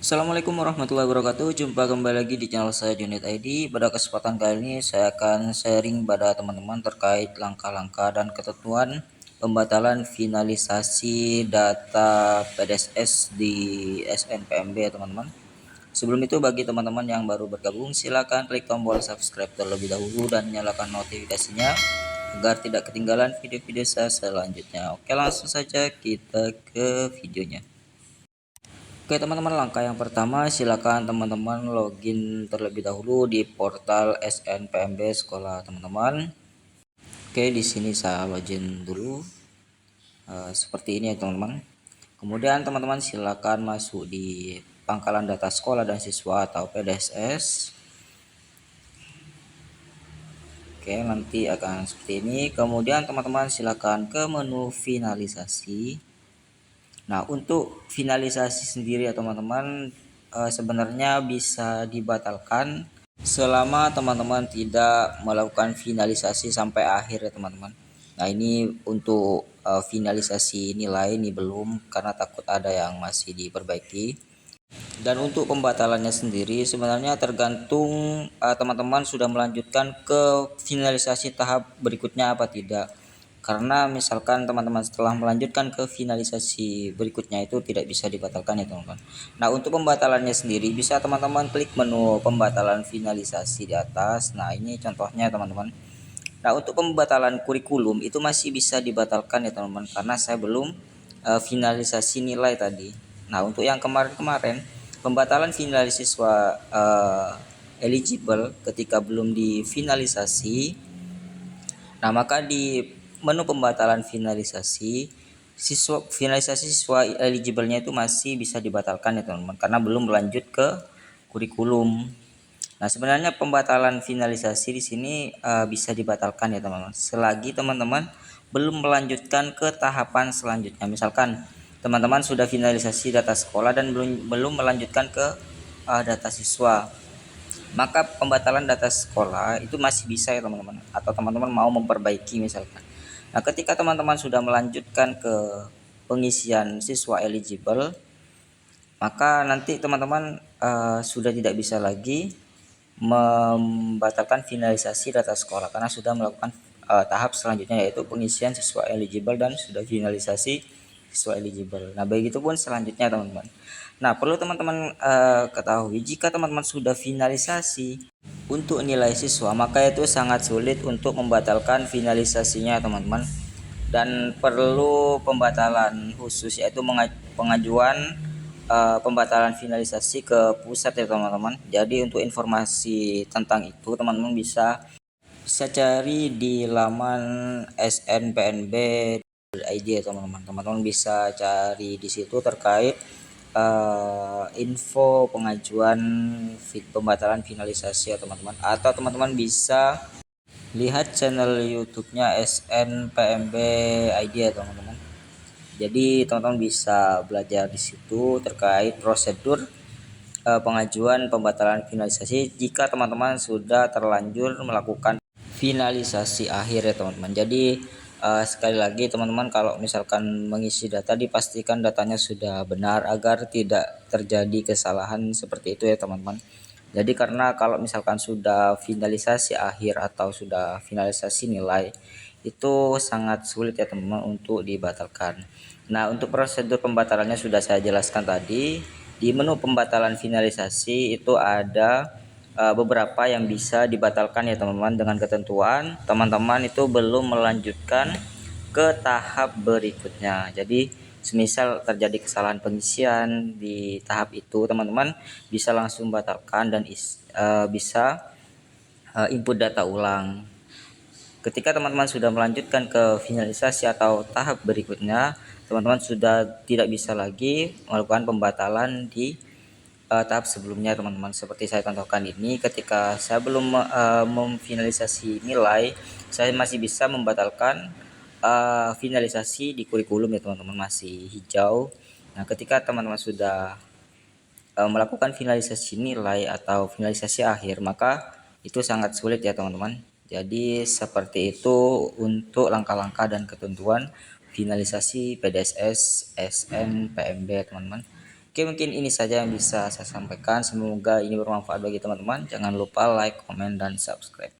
Assalamualaikum warahmatullahi wabarakatuh. Jumpa kembali lagi di channel saya Junid ID. Pada kesempatan kali ini saya akan sharing pada teman-teman terkait langkah-langkah dan ketentuan pembatalan finalisasi data PDSS di SNPMB ya teman-teman. Sebelum itu bagi teman-teman yang baru bergabung silakan klik tombol subscribe terlebih dahulu dan nyalakan notifikasinya agar tidak ketinggalan video-video saya selanjutnya. Oke, langsung saja kita ke videonya. Oke teman-teman, langkah yang pertama silakan teman-teman login terlebih dahulu di portal SNPMB sekolah teman-teman. Oke, di sini saya login dulu seperti ini ya teman-teman. Kemudian teman-teman silakan masuk di pangkalan data sekolah dan siswa atau PDSS. Oke, nanti akan seperti ini. Kemudian teman-teman silakan ke menu finalisasi. Nah, untuk finalisasi sendiri ya teman-teman, sebenarnya bisa dibatalkan selama teman-teman tidak melakukan finalisasi sampai akhir ya teman-teman. Nah, ini untuk finalisasi nilai ini belum, karena takut ada yang masih diperbaiki. Dan untuk pembatalannya sendiri sebenarnya tergantung teman-teman sudah melanjutkan ke finalisasi tahap berikutnya apa tidak. Karena misalkan teman-teman setelah melanjutkan ke finalisasi berikutnya itu tidak bisa dibatalkan ya teman-teman. Nah, untuk pembatalannya sendiri bisa teman-teman klik menu pembatalan finalisasi di atas. Nah, ini contohnya teman-teman. Nah, untuk pembatalan kurikulum itu masih bisa dibatalkan ya teman-teman, karena saya belum finalisasi nilai tadi. Nah, untuk yang kemarin-kemarin pembatalan finalisasi siswa eligible ketika belum difinalisasi. Nah, maka di menu pembatalan finalisasi siswa eligible-nya itu masih bisa dibatalkan ya teman-teman, karena belum melanjut ke kurikulum. Nah, sebenarnya pembatalan finalisasi di sini bisa dibatalkan ya teman-teman, selagi teman-teman belum melanjutkan ke tahapan selanjutnya. Misalkan teman-teman sudah finalisasi data sekolah dan belum melanjutkan ke data siswa, maka pembatalan data sekolah itu masih bisa ya teman-teman, atau teman-teman mau memperbaiki misalkan. Nah, ketika teman-teman sudah melanjutkan ke pengisian siswa eligible, maka nanti teman-teman sudah tidak bisa lagi membatalkan finalisasi data sekolah karena sudah melakukan tahap selanjutnya, yaitu pengisian siswa eligible dan sudah finalisasi siswa eligible. Nah, begitu pun selanjutnya teman-teman. Nah, perlu teman-teman ketahui, jika teman-teman sudah finalisasi untuk nilai siswa, maka itu sangat sulit untuk membatalkan finalisasinya teman-teman, dan perlu pembatalan khusus, yaitu pengajuan pembatalan finalisasi ke pusat ya teman-teman. Jadi untuk informasi tentang itu teman-teman bisa cari di laman SNPNB ID ya teman-teman. Teman-teman bisa cari di situ terkait info pengajuan pembatalan finalisasi ya teman-teman, atau teman-teman bisa lihat channel YouTube-nya SNPMB ID ya teman-teman. Jadi teman-teman bisa belajar di situ terkait prosedur pengajuan pembatalan finalisasi jika teman-teman sudah terlanjur melakukan finalisasi akhir ya teman-teman. Jadi sekali lagi teman-teman, kalau misalkan mengisi data dipastikan datanya sudah benar agar tidak terjadi kesalahan seperti itu ya teman-teman. Jadi karena kalau misalkan sudah finalisasi akhir atau sudah finalisasi nilai, itu sangat sulit ya teman-teman untuk dibatalkan. Nah, untuk prosedur pembatalannya sudah saya jelaskan tadi. Di menu pembatalan finalisasi itu ada beberapa yang bisa dibatalkan ya teman-teman, dengan ketentuan teman-teman itu belum melanjutkan ke tahap berikutnya. Jadi semisal terjadi kesalahan pengisian di tahap itu, teman-teman bisa langsung batalkan dan bisa input data ulang. Ketika teman-teman sudah melanjutkan ke finalisasi atau tahap berikutnya, teman-teman sudah tidak bisa lagi melakukan pembatalan di tahap sebelumnya teman-teman. Seperti saya contohkan ini, ketika saya belum memfinalisasi nilai, saya masih bisa membatalkan finalisasi di kurikulum ya teman-teman, masih hijau. Nah, ketika teman-teman sudah melakukan finalisasi nilai atau finalisasi akhir, maka itu sangat sulit ya teman-teman. Jadi seperti itu untuk langkah-langkah dan ketentuan finalisasi PDSS SNPMB teman-teman. Oke, mungkin ini saja yang bisa saya sampaikan. Semoga ini bermanfaat bagi teman-teman. Jangan lupa like, komen, dan subscribe.